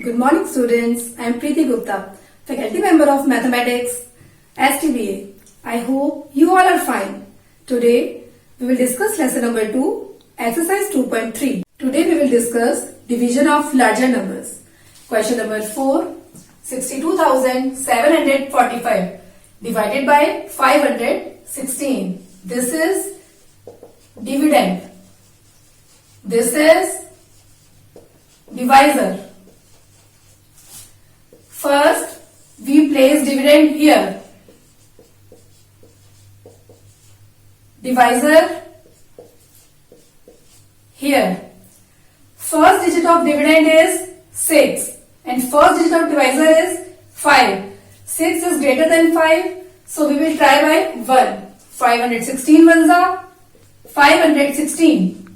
Good morning students, I am Preeti Gupta, faculty member of Mathematics, STBA. I hope you all are fine. Today we will discuss lesson number 2, exercise 2.3. Today we will discuss division of larger numbers. Question number 4, 62,745 divided by 516. This is dividend. This is divisor. First, we place dividend here. Divisor here. First digit of dividend is 6 and first digit of divisor is 5. 6 is greater than 5, so we will try by 1. 516 ones are 516.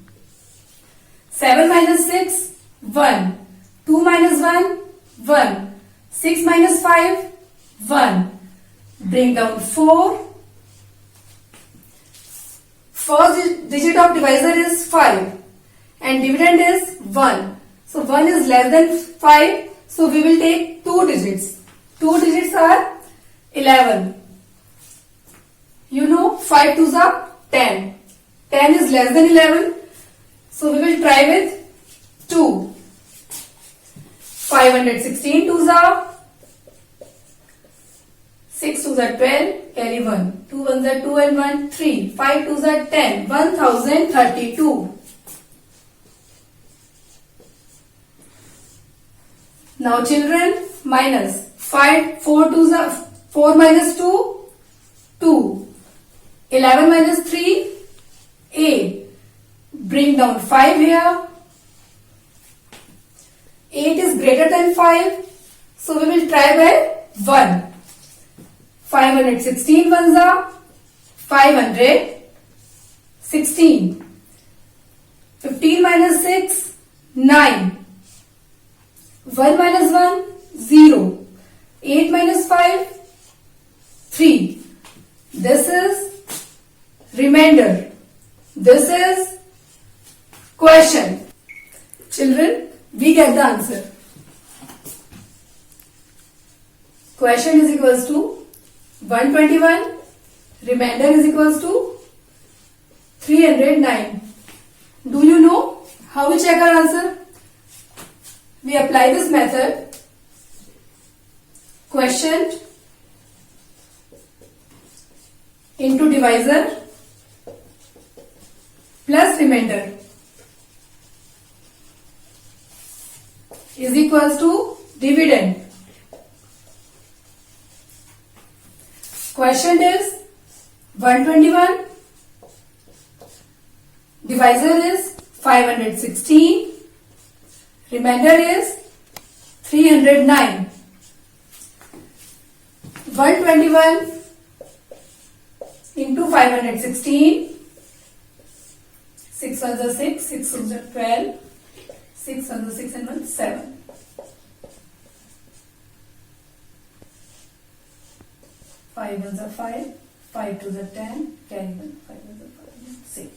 7 minus 6, 1. 2 minus 1, 1. 6 minus 5, 1. Bring down 4. First digit of divisor is 5 and dividend is 1. So 1 is less than 5. So we will take 2 digits. 2 digits are 11. You know 5 twos are 10. 10 is less than 11. So we will try with 2. 516 twos are 6 twos are 12, carry 1. 2 ones are 2 and 1, 3. 5 twos are 10, 1032. Now children, minus 5, 4 twos are 4 minus 2, 2. 11 minus 3, 8. Bring down 5 here. 8 is greater than 5, so we will try by 1. 516 ones are 516. 15 minus 6, 9. 1 minus 1, 0. 8 minus 5, 3. This is remainder. This is question. Children, we get the answer. Question is equals to 121. Remainder is equals to 309. Do you know how we check our answer? We apply this method. Quotient into divisor plus remainder is equals to dividend. Quotient is 121. Divisor is 516. Remainder is 309. 121 into 516. 6 ones are 6, 6 ones are 12. 6 ones are 6 and 1, 7. 5 ones are 5, 5 twos are 10, carry 1, 5 ones are 5, 6.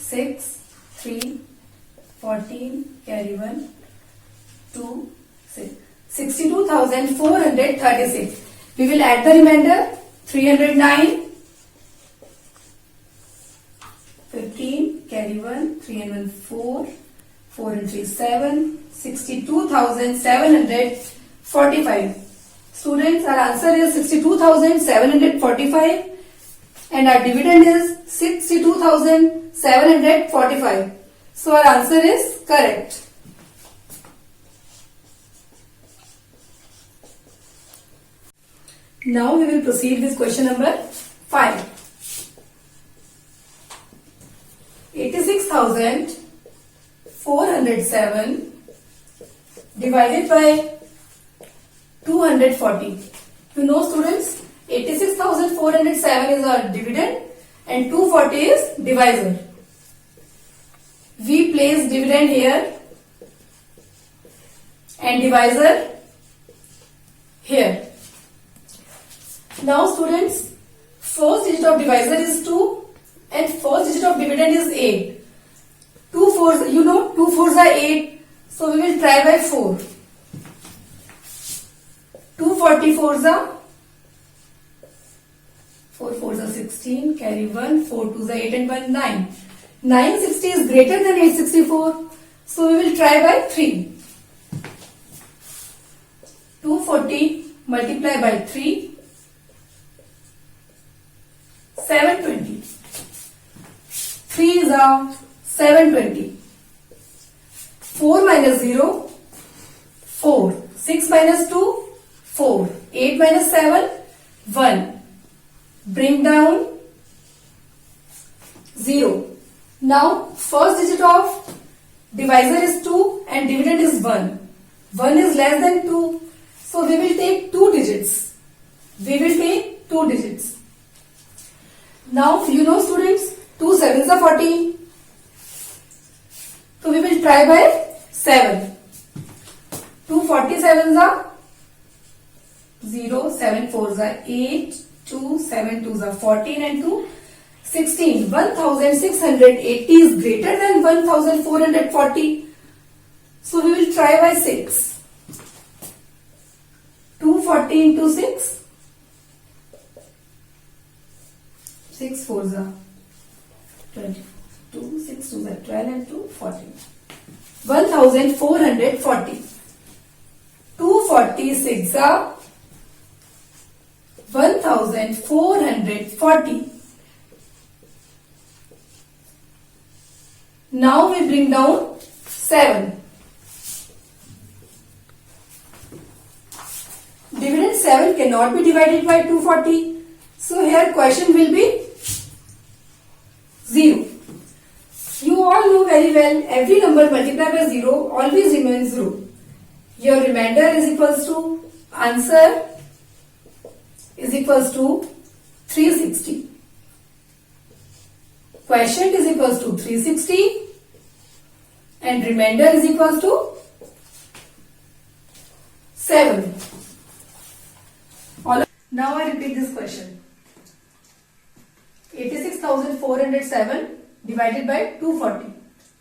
6, 3, 14, carry 1, 2, 6. 62,436. We will add the remainder. 309, 15, carry 1, 3 and 1, 4, 4 and 3, 7, 62,745. Students, our answer is 62,745 and our dividend is 62,745. So our answer is correct. Now we will proceed with question number 5. 86,407 divided by 240. You know students, 86,407 is our dividend and 240 is divisor. We place dividend here and divisor here. Now students, first digit of divisor is 2 and first digit of dividend is 8. 2 fours, you know 2 fours are 8. So we will try by 4. 244s are 4 4s are 16, carry 1, 4 2s are 8 and 1 9. 960 is greater than 864, so we will try by 3. 240 multiply by 3, 720. 3 is 720. 4 minus 0, 4. 6 minus 2, 4. 8 minus 7, 1. Bring down 0. Now, first digit of divisor is 2 and dividend is 1. 1 is less than 2. So, we will take 2 digits. We will take 2 digits. Now, you know students, 2 sevens are 40. So, we will try by 7. 2 47s are 0, 7 4s are 8, 2 7 2s are 14 and 2 16. 1680 is greater than 1440. So we will try by 6. 240 into 6. 6 4s are 24. 2 6 2s are 12 and 2 14. 1440. 246 are 1440. Now we bring down 7. Dividend 7 cannot be divided by 240. So here question will be 0. You all know very well every number multiplied by 0 always remains 0. Your remainder is equals to answer is equals to 360. Quotient is equals to 360 and remainder is equals to 7. Now I repeat this question. 86,407 divided by 240.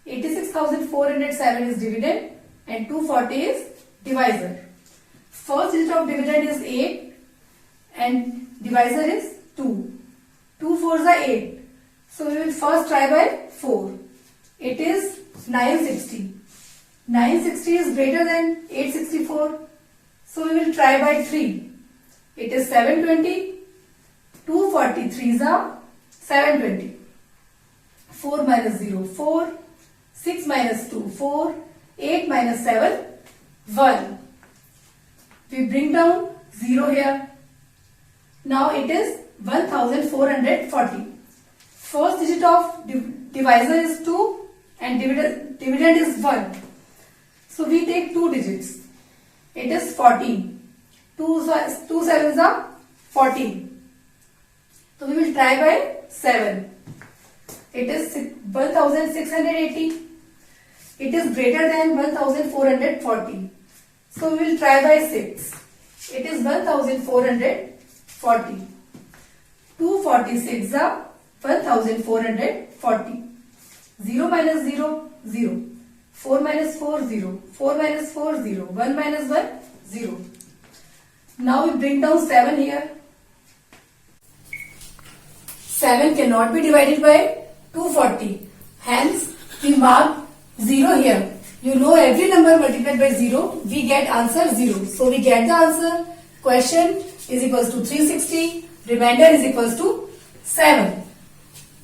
86,407 is dividend and 240 is divisor. First digit of dividend is 8 and divisor is 2. 2 4s are 8. So we will first try by 4. It is 960. 960 is greater than 864. So we will try by 3. It is 720. 243s are 720. 4 minus 0, 4. 6 minus 2, 4. 8 minus 7, 1. We bring down 0 here. Now it is 1440. First digit of divisor is 2 and dividend is 1. So we take 2 digits. It is 14. 2 sevens are 14. So we will try by 7. It is 1680. It is greater than 1440. So we will try by 6. It is 1440. 246 are 1440. 0 minus 0, 0. 4 minus 4, 0. 4 minus 4, 0. 1 minus 1, 0. Now we bring down 7 here. 7 cannot be divided by 240. Hence, we mark 0 here. You know every number multiplied by 0, we get answer 0. So we get the answer. Question is equals to 360. Remainder is equals to 7.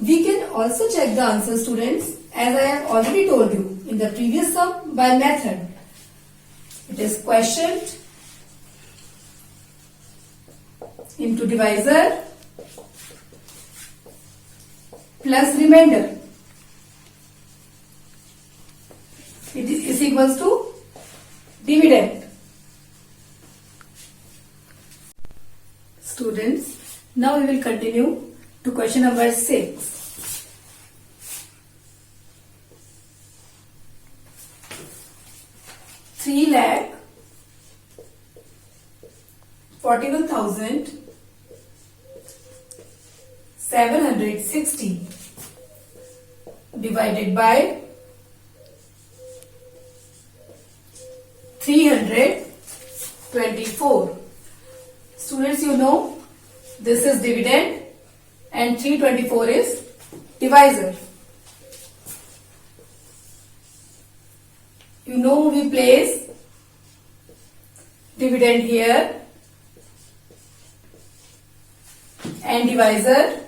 We can also check the answer, students, as I have already told you in the previous sum by method. It is quotient into divisor plus remainder. It is equals to dividend. Students, now we will continue to question number 6. Three lakh 41,760 divided by 324. Students, you know this is dividend and 324 is divisor. You know we place dividend here and divisor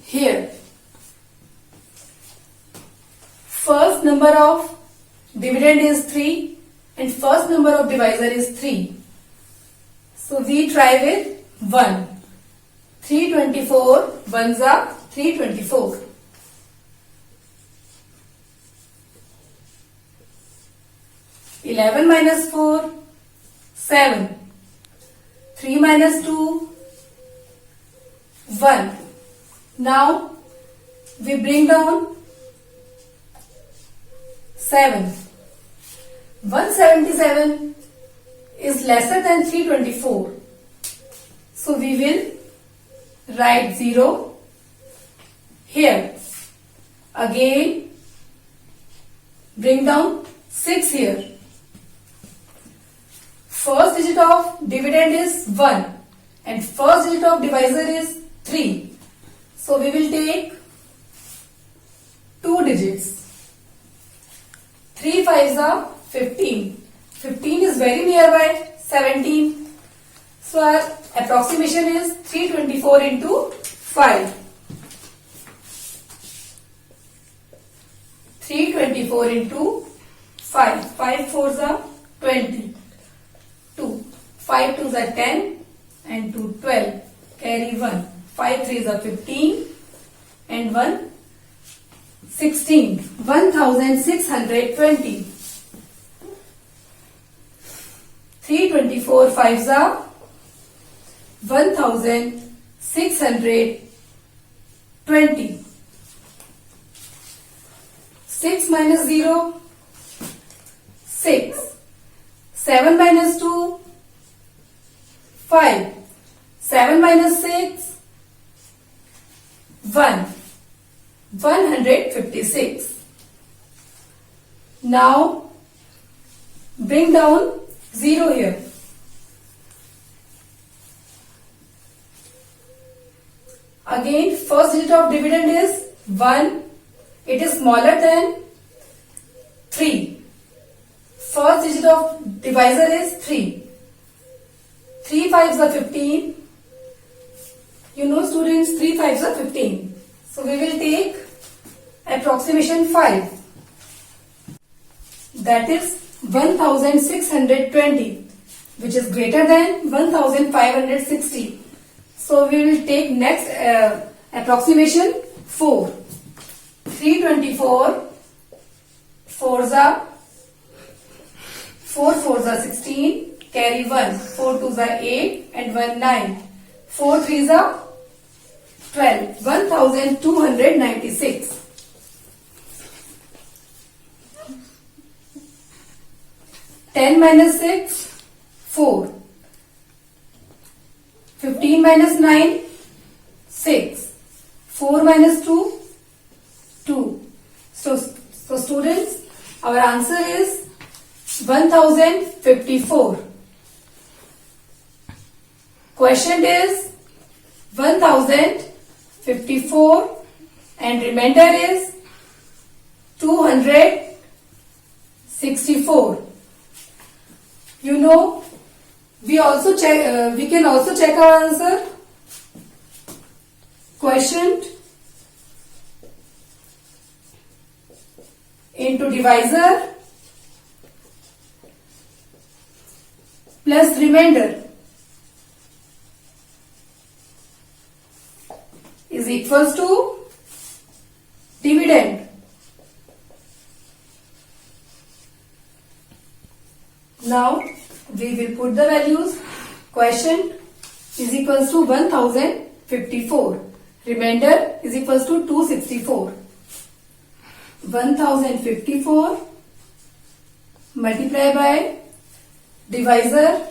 here. First number of dividend is 3 and first number of divisor is 3. So we try with 1. 324 ones are 324. Eleven minus 4, 7. 3 minus 2, 1. Now we bring down 7. 177 is lesser than 324. So we will write 0 here. Again bring down 6 here. First digit of dividend is 1 and first digit of divisor is 3. So we will take 2 digits. 3 5s are 15. 15 is very nearby 17. So our approximation is 324 into 5. 324 into 5. 5 4s are 20. 2. 5 2s are 10 and 2 12. Carry 1. 5 3s are 15 and 1 16. 1620. 324 5s are 1620. 6 minus 0, 6. 7 minus 2, 5. 7 minus 6, 1. 156. Now bring down 0 here. Again first digit of dividend is 1. It is smaller than 3. First digit of divisor is 3. 3 5s are 15. You know students, 3 5s are 15. So we will take approximation 5. That is 1620, which is greater than 1560. So we will take next approximation 4. 324 4s are 4 4s are 16. Carry 1. 4 2s are 8 and 1 9. 4 3s are 12. 1296. 10 minus 6, 4. 15 minus 9, 6. 4 minus 2, 2. So students, our answer is 1054. Question is 1054 and remainder is 264. You know, we can also check our answer. Quotient into divisor plus remainder is equals to dividend. Now we will put the values. Quotient is equals to 1054. Remainder is equals to 264. 1054 multiply by divisor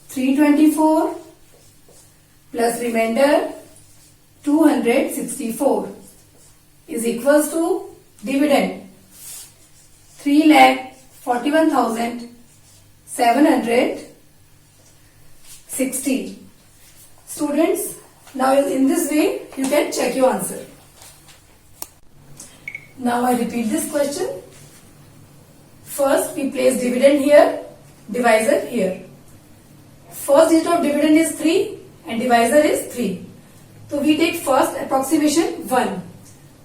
324 plus remainder 264 is equals to dividend 3,41,700. 760. Students, now in this way you can check your answer. Now I repeat this question. First we place dividend here, divisor here. First digit of dividend is 3 and divisor is 3. So we take first approximation 1.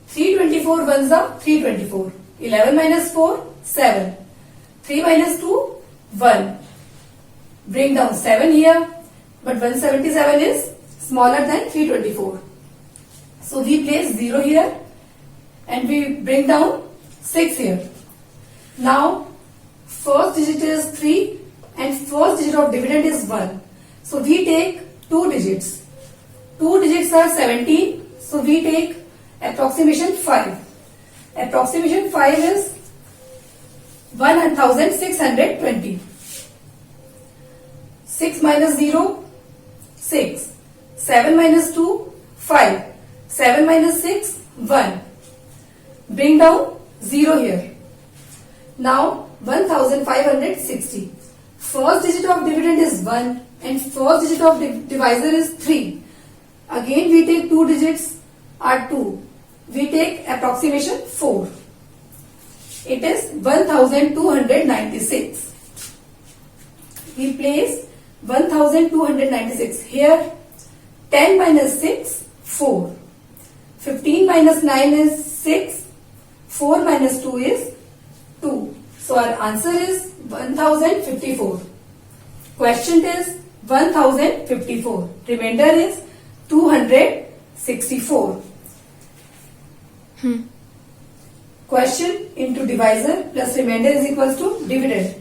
324 ones are 324. 11 minus 4, 7. 3 minus 2, 1. Bring down 7 here, but 177 is smaller than 324. So we place 0 here and we bring down 6 here. Now first digit is 3 and first digit of dividend is 1. So we take 2 digits. 2 digits are 17. So we take approximation 5. Approximation 5 is 1620. 6 minus 0, 6. 7 minus 2, 5. 7 minus 6, 1. Bring down 0 here. Now 1560. First digit of dividend is 1 and first digit of divisor is 3. Again we take 2 digits are 2. We take approximation 4. It is 1296. We place 1296 here. 10 minus 6, 4. 15 minus 9 is 6. 4 minus 2 is 2. So our answer is 1054. Question is 1054. Remainder is 264. Question into divisor plus remainder is equals to dividend.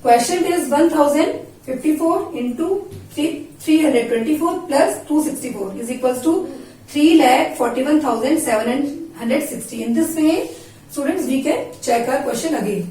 Question is 1054 into 324 plus 264 is equals to 3,41,760. In this way, students, we can check our question again.